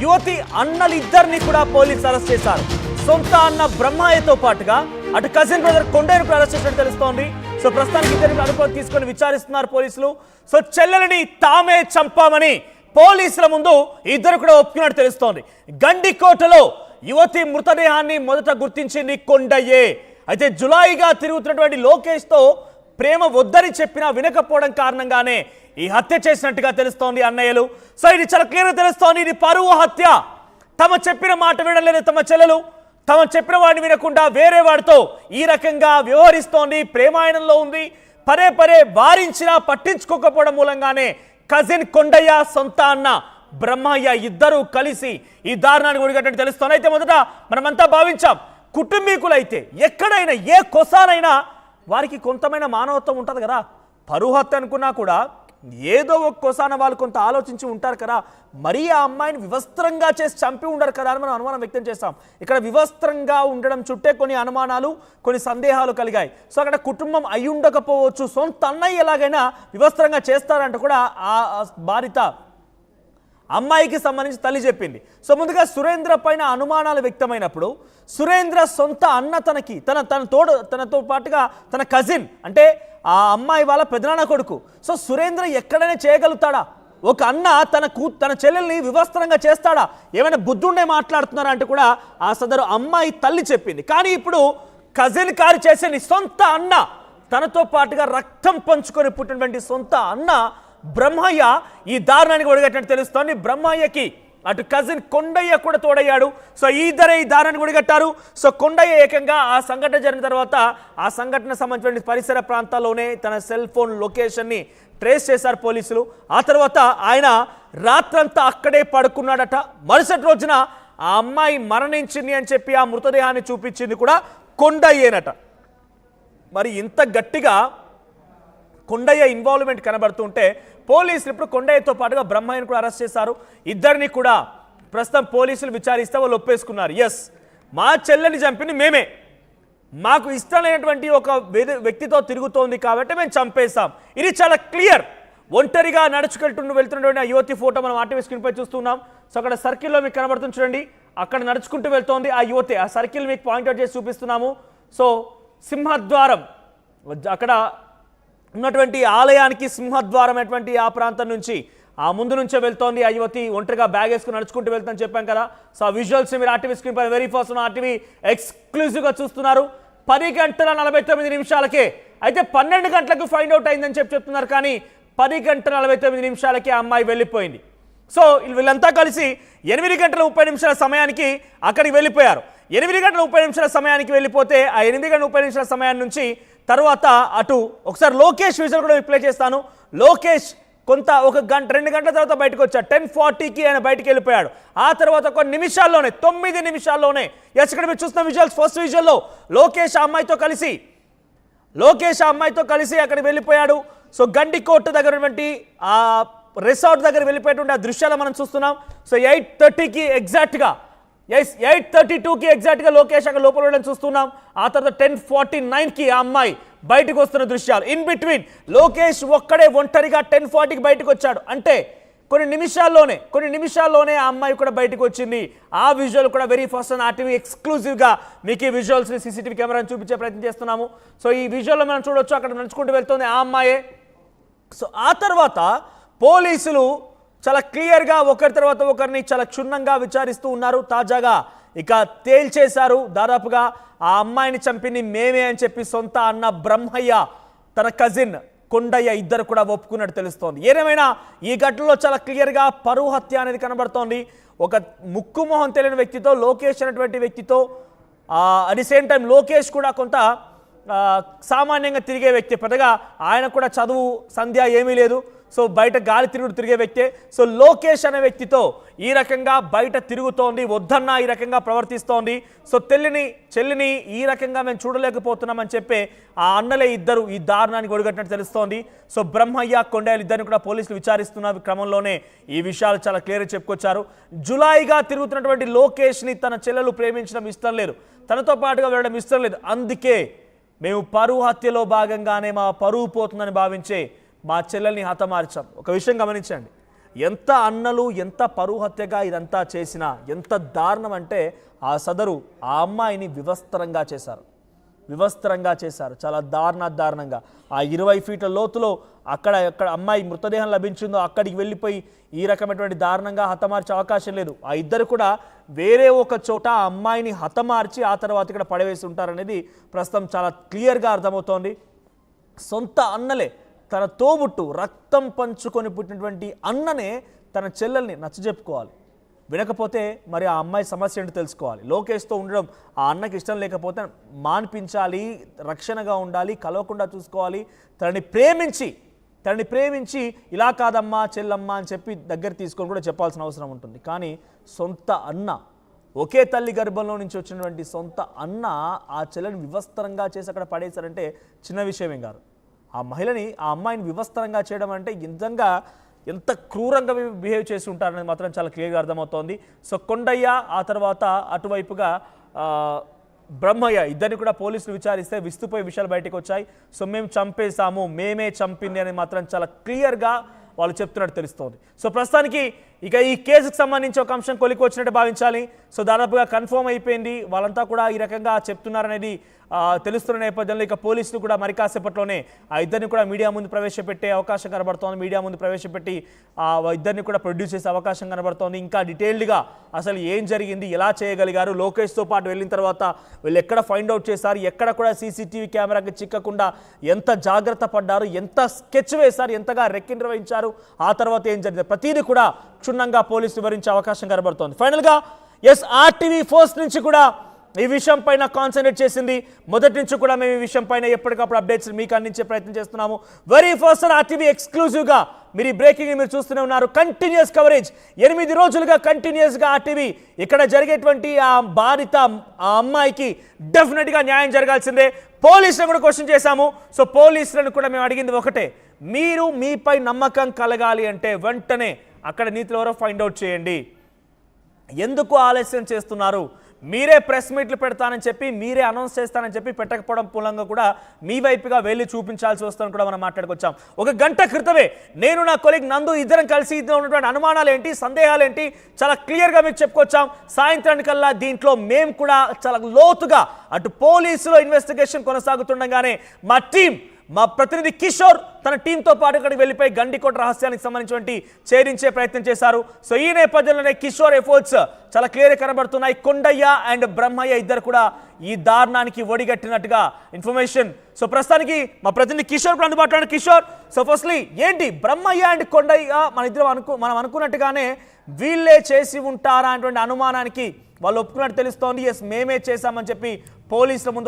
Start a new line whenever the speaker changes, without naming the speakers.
యువతి అన్నలిద్దరిని కూడా పోలీసులు అరెస్ట్ చేశారు. సొంత అన్న బ్రహ్మయ్యతో పాటుగా అటు కజిన్ బ్రదర్ కొండయ్యను అరెస్ట్ చేసినట్టు తెలుస్తోంది. సో ప్రస్తుతానికి ఇద్దరిని అదుపులోకి తీసుకొని విచారిస్తున్నారు పోలీసులు. సో చెల్లెలని తామే చంపామని పోలీసుల ముందు ఇద్దరు కూడా ఒప్పుకున్నట్టు తెలుస్తోంది. గండికోటలో యువతి మృతదేహాన్ని మొదట గుర్తించింది కొండయ్యే. అయితే జులాయిగా తిరుగుతున్నటువంటి లోకేష్తో ప్రేమ వద్దని చెప్పినా వినకపోవడం కారణంగానే ఈ హత్య చేసినట్టుగా తెలుస్తోంది అన్నయ్యలు. సో ఇది చాలా క్లియర్గా తెలుస్తోంది, ఇది పరువు హత్య. తమ చెప్పిన మాట వినలేదు తమ చెల్లెలు, తమ చెప్పిన వాడిని వినకుండా వేరే వాడితో ఈ రకంగా వ్యవహరిస్తోంది, ప్రేమాయణంలో ఉంది. పదే పదే వారించినా పట్టించుకోకపోవడం మూలంగానే కజిన్ కొండయ్య, సొంత అన్న బ్రహ్మయ్య ఇద్దరు కలిసి ఈ దారుణాన్ని ఒడిగట్టని తెలుస్తోంది. అయితే మొదట మనమంతా భావించాం, కుటుంబీకులైతే ఎక్కడైనా ఏ కొసానైనా వారికి కొంతమైన మానవత్వం ఉంటుంది కదా. పరువు హత్య అనుకున్నా కూడా ఏదో ఒక్కోసాన వాళ్ళు కొంత ఆలోచించి ఉంటారు కదా. మరీ ఆ అమ్మాయిని వివస్త్రంగా చేసి చంపి ఉండరు కదా అని మనం అనుమానం వ్యక్తం చేస్తాం. ఇక్కడ వివస్త్రంగా ఉండడం చుట్టే కొన్ని అనుమానాలు, కొన్ని సందేహాలు కలిగాయి. సో అక్కడ కుటుంబం అయి ఉండకపోవచ్చు, సొంత అన్నయ్య ఎలాగైనా వివస్త్రంగా చేస్తారంట కూడా ఆ బాధిత అమ్మాయికి సంబంధించి తల్లి చెప్పింది. సో ముందుగా సురేంద్ర పైన అనుమానాలు వ్యక్తమైనప్పుడు సురేంద్ర సొంత అన్న తనతో పాటుగా తన కజిన్ అంటే ఆ అమ్మాయి వాళ్ళ పెదనాన్న కొడుకు. సో సురేంద్ర ఎక్కడైనా చేయగలుగుతాడా? ఒక అన్న తన చెల్లెల్ని వివస్త్రంగా చేస్తాడా? ఏమైనా బుద్ధుండే మాట్లాడుతున్నారా అంటే కూడా ఆ సదరు అమ్మాయి తల్లి చెప్పింది. కానీ ఇప్పుడు కజిన్ కారు చేసేది సొంత అన్న, తనతో పాటుగా రక్తం పంచుకొని పుట్టినటువంటి సొంత అన్న బ్రహ్మయ్య ఈ దారుణానికి ఒడిగట్టినట్టు తెలుస్తోంది. బ్రహ్మయ్యకి అటు కజిన్ కొండయ్య కూడా తోడయ్యాడు. సో ఈ దారుణానికి ఒడిగట్టారు. సో కొండయ్య ఏకంగా ఆ సంఘటన జరిగిన తర్వాత ఆ సంఘటన సంబంధించిన పరిసర ప్రాంతాల్లోనే తన సెల్ ఫోన్ లొకేషన్ని ట్రేస్ చేశారు పోలీసులు. ఆ తర్వాత ఆయన రాత్రంతా అక్కడే పడుకున్నాడట. మరుసటి రోజున ఆ అమ్మాయి మరణించింది అని చెప్పి ఆ మృతదేహాన్ని చూపించింది కూడా కొండయ్యేనట. మరి ఇంత గట్టిగా కొండయ్య ఇన్వాల్వ్మెంట్ కనబడుతుంటే పోలీసులు ఇప్పుడు కొండయ్యతో పాటుగా బ్రహ్మయ్యను కూడా అరెస్ట్ చేశారు. ఇద్దరిని కూడా ప్రస్తుతం పోలీసులు విచారిస్తే వాళ్ళు ఒప్పేసుకున్నారు, ఎస్ మా చెల్లెని చంపింది మేమే, మాకు ఇష్టం లేనటువంటి ఒక వ్యక్తితో తిరుగుతోంది కాబట్టి మేము చంపేశాం. ఇది చాలా క్లియర్. ఒంటరిగా వెళ్తున్నటువంటి ఆ యువతి ఫోటో మనం ఆర్టీవీ స్క్రీన్పై చూస్తున్నాం. సో అక్కడ సర్కిల్లో మీకు కనబడుతుంది చూడండి, అక్కడ నడుచుకుంటూ వెళ్తోంది ఆ యువతి. ఆ సర్కిల్ మీకు పాయింట్అవుట్ చేసి చూపిస్తున్నాము. సో సింహద్వారం అక్కడ ఉన్నటువంటి ఆలయానికి సింహద్వారం అటువంటి ఆ ప్రాంతం నుంచి ఆ ముందు నుంచే వెళ్తోంది ఆ యువతి. ఒంటరిగా బ్యాగ్ వేసుకుని నడుచుకుంటూ వెళ్తామని చెప్పాం కదా. సో ఆ విజువల్స్ మీరు ఆర్టీవీ స్క్రీన్ పై వెరీ ఫస్ట్ ఆర్టీవీ ఎక్స్క్లూజివ్గా చూస్తున్నారు. 10:49 అయితే 12 గంటలకు ఫైండ్ అవుట్ అయిందని చెప్తున్నారు. కానీ 10:49 ఆ అమ్మాయి వెళ్ళిపోయింది. సో వీళ్ళంతా కలిసి 8:30 సమయానికి అక్కడికి వెళ్ళిపోయారు. 8:30 సమయానికి వెళ్ళిపోతే ఆ 8:30 సమయాన్ని నుంచి తర్వాత అటు ఒకసారి లోకేష్ విజువల్ కూడా ప్లే చేస్తాను. లోకేష్ ఒక గంట 2 గంటల తర్వాత బయటకు వచ్చాడు. 10:40కి ఆయన బయటకు వెళ్ళిపోయాడు. ఆ తర్వాత కొన్ని నిమిషాల్లోనే 9 నిమిషాల్లోనే ఇక్కడ మీరు చూస్తున్న విజువల్స్, ఫస్ట్ విజువల్లో లోకేష్ ఆ అమ్మాయితో కలిసి అక్కడికి వెళ్ళిపోయాడు. సో గండికోట దగ్గర ఉన్నటువంటి ఆ రిసార్ట్ దగ్గర వెళ్ళిపోయేటువంటి ఆ దృశ్యాలు మనం చూస్తున్నాం. సో 8:30కి ఎగ్జాక్ట్గా 8:32కి ఎగ్జాక్ట్గా లోకేష్ అక్కడ లోపల ఉండడం చూస్తున్నాం. ఆ తర్వాత 10:49కి ఆ అమ్మాయి బయటకు వస్తున్న దృశ్యాలు. ఇన్ బిట్వీన్ లోకేష్ ఒక్కడే ఒంటరిగా 10:40కి బయటకు వచ్చాడు. అంటే కొన్ని నిమిషాల్లోనే ఆ అమ్మాయి కూడా బయటకు వచ్చింది. ఆ విజువల్ కూడా వెరీ ఫస్ట్ ఆన్ ఆర్టీవీ ఎక్స్క్లూజివ్గా మీకు ఈ విజువల్స్ని సీసీటీవీ కెమెరాని చూపించే ప్రయత్నం చేస్తున్నాము. సో ఈ విజువల్లో మనం చూడొచ్చు, అక్కడ నడుచుకుంటూ వెళ్తుంది ఆ అమ్మాయే. సో ఆ తర్వాత పోలీసులు చాలా క్లియర్గా ఒకరి తర్వాత ఒకరిని చాలా క్షుణ్ణంగా విచారిస్తూ ఉన్నారు. తాజాగా ఇక తేల్చేశారు, దాదాపుగా ఆ అమ్మాయిని చంపింది మేమే అని చెప్పి సొంత అన్న బ్రహ్మయ్య, తన కజిన్ కొండయ్య ఇద్దరు కూడా ఒప్పుకున్నట్టు తెలుస్తోంది. ఏదేమైనా ఈ ఘటనలో చాలా క్లియర్గా పరువు హత్య అనేది కనబడుతోంది. ఒక ముక్కు మొహం తెలియని వ్యక్తితో, లోకేష్ అనేటువంటి వ్యక్తితో, at the same time Lokesh కూడా కొంత సామాన్యంగా తిరిగే వ్యక్తి, పెద్దగా ఆయన కూడా చదువు సంధ్య ఏమీ లేదు. సో బయట గాలి తిరిగే వ్యక్తే. సో లోకేష్ అనే వ్యక్తితో ఈ రకంగా బయట తిరుగుతోంది, వద్దన్నా ఈ రకంగా ప్రవర్తిస్తోంది. సో చెల్లిని ఈ రకంగా మేము చూడలేకపోతున్నామని చెప్పి ఆ అన్నలే ఇద్దరు ఈ దారుణానికి ఒడిగట్టినట్టు తెలుస్తోంది. సో బ్రహ్మయ్య, కొండయ్య ఇద్దరిని కూడా పోలీసులు విచారిస్తున్న క్రమంలోనే ఈ విషయాలు చాలా క్లియర్గా చెప్పుకొచ్చారు. జులాయిగా తిరుగుతున్నటువంటి లోకేష్ని తన చెల్లెలు ప్రేమించడం ఇష్టం లేదు, తనతో పాటుగా వెళ్ళడం ఇష్టం లేదు. అందుకే మేము పరువు హత్యలో భాగంగానే మా పరువు పోతుందని భావించే మా చెల్లెల్ని హతమార్చాం. ఒక విషయం గమనించండి, ఎంత అన్నలు ఎంత పరువు హత్యగా ఇదంతా చేసినా ఎంత దారుణం అంటే ఆ సదరు ఆ అమ్మాయిని వివస్త్రంగా చేశారు చాలా దారుణంగా ఆ 20 ఫీట్ల లోతులో అక్కడ అమ్మాయి మృతదేహం లభించిందో అక్కడికి వెళ్ళిపోయి ఈ రకమైనటువంటి దారుణంగా హతమార్చే అవకాశం లేదు. ఆ ఇద్దరు కూడా వేరే ఒక చోట ఆ అమ్మాయిని హతమార్చి ఆ తర్వాత ఇక్కడ పడవేసి ఉంటారనేది ప్రస్తుతం చాలా క్లియర్గా అర్థమవుతోంది. సొంత అన్నలే, తన తోబుట్టు రక్తం పంచుకొని పుట్టినటువంటి అన్ననే తన చెల్లెల్ని నచ్చజెప్పుకోవాలి. వినకపోతే మరి ఆ అమ్మాయి సమస్య ఏంటో తెలుసుకోవాలి. లోకేష్తో ఉండడం ఆ అన్నకి ఇష్టం లేకపోతే మాన్పించాలి, రక్షణగా ఉండాలి, కలవకుండా చూసుకోవాలి. తనని ప్రేమించి ఇలా కాదమ్మా చెల్లమ్మ అని చెప్పి దగ్గర తీసుకొని కూడా చెప్పాల్సిన అవసరం ఉంటుంది. కానీ సొంత అన్న, ఒకే తల్లి గర్భంలో నుంచి వచ్చినటువంటి సొంత అన్న ఆ చెల్లెని వివస్త్రంగా చేసి అక్కడ పడేశారంటే చిన్న విషయమేం కాదు. ఆ అమ్మాయిని వివస్త్రంగా చేయడం అంటే నిజంగా ఎంత క్రూరంగా బిహేవ్ చేసి ఉంటారనేది మాత్రం చాలా క్లియర్గా అర్థమవుతోంది. సో కొండయ్య ఆ తర్వాత అటువైపుగా బ్రహ్మయ్య ఇద్దరిని కూడా పోలీసులు విచారిస్తే విస్తుపోయే విషయాలు బయటకు వచ్చాయి. సో మేము చంపేశాము, మేమే చంపింది అని మాత్రం చాలా క్లియర్గా వాళ్ళు చెప్తున్నట్టు తెలుస్తోంది. సో ప్రస్తుతానికి ఇక ఈ కేసుకు సంబంధించి ఒక అంశం కొలికి వచ్చినట్టు భావించాలి. సో దాదాపుగా కన్ఫర్మ్ అయిపోయింది, వాళ్ళంతా కూడా ఈ రకంగా చెప్తున్నారనేది తెలుస్తున్న నేపథ్యంలో ఇక పోలీసులు కూడా మరి కాసేపట్లోనే ఆ ఇద్దరిని కూడా మీడియా ముందు ప్రవేశపెట్టే అవకాశం కనబడుతోంది. మీడియా ముందు ప్రవేశపెట్టి ఆ ఇద్దరిని కూడా ప్రొడ్యూస్ చేసే అవకాశం కనబడుతోంది. ఇంకా డీటెయిల్డ్గా అసలు ఏం జరిగింది, ఎలా చేయగలిగారు, లోకేష్తో పాటు వెళ్ళిన తర్వాత వీళ్ళు ఎక్కడ ఫైండ్ అవుట్ చేశారు, ఎక్కడ కూడా సీసీటీవీ కెమెరాకి చిక్కకుండా ఎంత జాగ్రత్త పడ్డారు, ఎంత స్కెచ్ వేశారు, ఎంతగా రెక్కి నిర్వహించారు, ఆ తర్వాత ఏం జరిగింది, ప్రతిదీ కూడా క్షుణ్ణంగా పోలీసులు వివరించే అవకాశం కనబడుతోంది. ఫైనల్గా ఆర్టీవీ ఫస్ట్ నుంచి కూడా ఈ విషయం పైన కాన్సన్ట్రేట్ చేసింది. మొదటి నుంచి కూడా మేము ఈ విషయం పైన ఎప్పటికప్పుడు అప్డేట్స్ మీకు అందించే ప్రయత్నం చేస్తున్నాము. వెరీ ఫస్ట్ ఆర్టీవీ ఎక్స్క్లూజివ్గా మీరు ఈ బ్రేకింగ్ మీరు చూస్తూనే ఉన్నారు. కంటిన్యూస్ కవరేజ్ 8 రోజులుగా కంటిన్యూస్గా ఆర్టీవీ ఇక్కడ జరిగేటువంటి ఆ బాధిత ఆ అమ్మాయికి డెఫినెట్గా న్యాయం జరగాల్సిందే. పోలీసులను కూడా క్వశ్చన్ చేశాము. సో పోలీసులను కూడా మేము అడిగింది ఒకటే, మీరు మీపై నమ్మకం కలగాలి అంటే వెంటనే అక్కడ నీతిలో ఎవరో ఫైండ్ అవుట్ చేయండి. ఎందుకు ఆలస్యం చేస్తున్నారు? మీరే ప్రెస్ మీట్లు పెడతానని చెప్పి, మీరే అనౌన్స్ చేస్తానని చెప్పి పెట్టకపోవడం మూలంగా కూడా మీ వైపుగా వెళ్ళి చూపించాల్సి వస్తుందని కూడా మనం మాట్లాడుకొచ్చాం. ఒక గంట క్రితమే నేను నా కొలీగ్ నందు ఇద్దరం కలిసి ఇందులో ఉన్నటువంటి అనుమానాలు ఏంటి, సందేహాలు ఏంటి చాలా క్లియర్గా మీకు చెప్పుకొచ్చాం. సాయంత్రానికల్లా దీంట్లో మేము కూడా చాలా లోతుగా అటు పోలీసులో ఇన్వెస్టిగేషన్ కొనసాగుతుండగానే మా ప్రతినిధి కిషోర్ తన టీంతో పాటు ఇక్కడికి వెళ్ళిపోయి గండికోట రహస్యానికి సంబంధించినటువంటి ఛేదించే ప్రయత్నం చేశారు. సో ఈ నేపథ్యంలోనే కిషోర్ ఎఫర్ట్స్ చాలా క్లియర్గా కనబడుతున్నాయి. కొండయ్య అండ్ బ్రహ్మయ్య ఇద్దరు కూడా ఈ దారుణానికి ఒడిగట్టినట్టుగా ఇన్ఫర్మేషన్. సో ప్రస్తుతానికి మా ప్రతినిధి కిషోర్ కూడా అందుబాటులో. కిషోర్, సో ఫస్ట్లీ ఏంటి బ్రహ్మయ్య అండ్ కొండయ్య మనం అనుకున్నట్టుగానే వీళ్ళే చేసి ఉంటారా అనేటువంటి అనుమానానికి వాళ్ళు ఒప్పుకున్నట్టు తెలుస్తోంది. మేమే చేశామని చెప్పి పోలీసుల ముందు